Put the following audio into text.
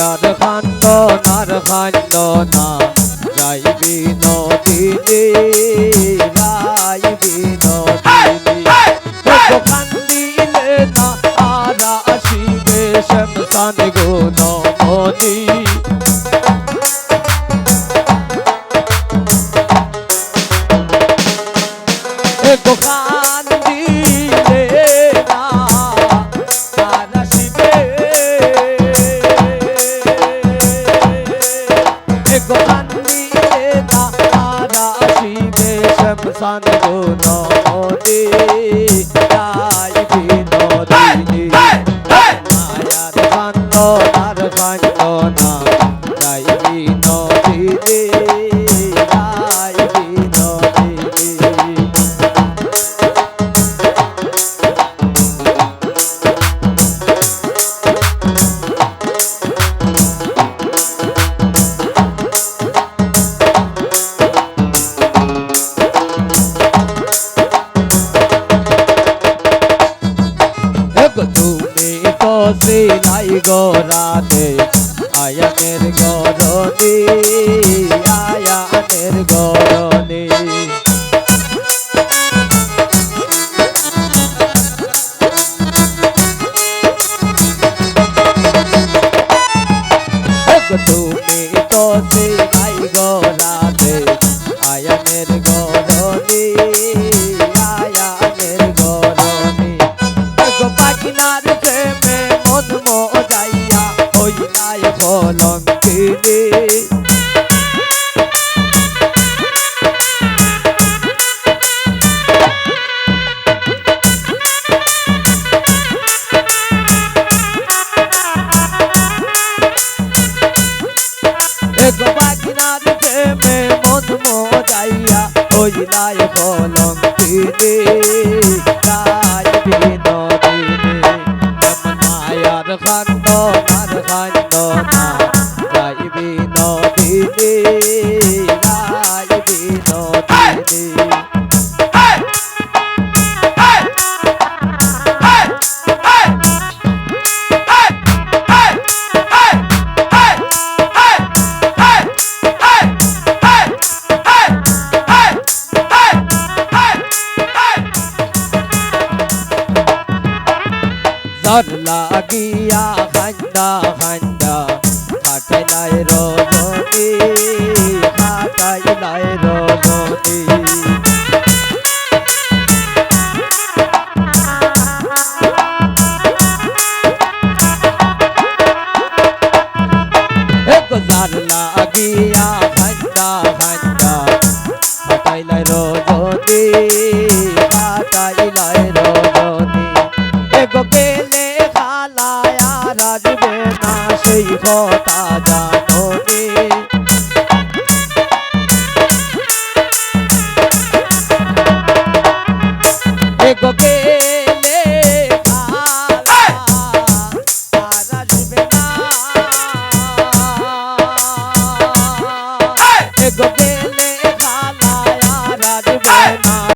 মায়ার খান্দ না যাইবি নদীতে যাইবি নদীতে কান্দিলে না আর আসিবে শ্মশান গো নমনি কান্দিলে না আর আসিবে কান্দিলে না আর আসিবে শ্মশান গো নমনি যাইবি নদীতে মায়ার কান্দ না যাইবি নদীতে যাইবি তুমি তো সিলাই গরাতে আয়ানের গরনি আয়ানের গরনি তুমি তো সিলাই গরাতে আয়ানের গরনি আয়ানের গরনি পাখিনার প্রেমে মন মজাইয়া হইলাই কলঙ্কিনী পাখিনার প্রেমে মন মজাইয়া হইলাই কলঙ্কিনী যাইবি নদীতে মায়ার খান্দ না যাইবি নদীতে যাইবি নদীতে ঝড় লাগিয়া খান্ডা খান্ডা ফাটাইলাই রজনী ফাটাইলাই রজনী ঝড় লাগিয়া খান্ডা খান্ডা ফাটাইলাই রজনী ফাটাইলাই রজনী গেলে খালায়া রাজবে না সেই কথা